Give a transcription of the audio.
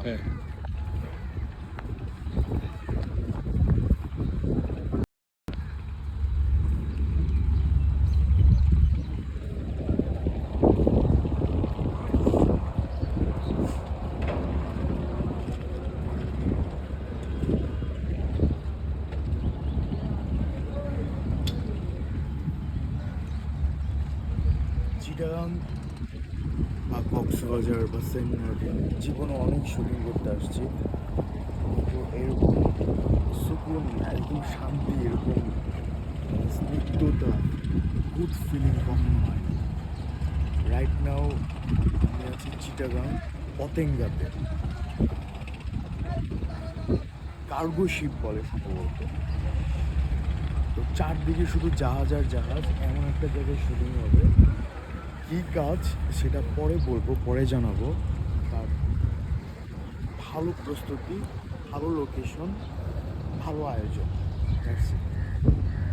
হ্যাঁ। চিটাগাং বা কক্সবাজার বা সেন্ট মার্টিন জীবনে অনেক শুটিং করতে আসছি, তো এরকম সুকুন, এরকম শান্তি, এরকম স্নিগ্ধতা, গুড ফিলিং কখনো হয়। রাইট নাও আমি আছি চিটাগাং পতেঙ্গাতে, কার্গো শিপ বলে সম্ভবত। তো চারদিকে শুধু জাহাজ আর জাহাজ, এমন একটা জায়গায় শুটিং হবে। কী কাজ সেটা পরে বলবো, পরে জানাবো। আর ভালো প্রস্তুতি, ভালো লোকেশন, ভালো আয়োজন। That's it.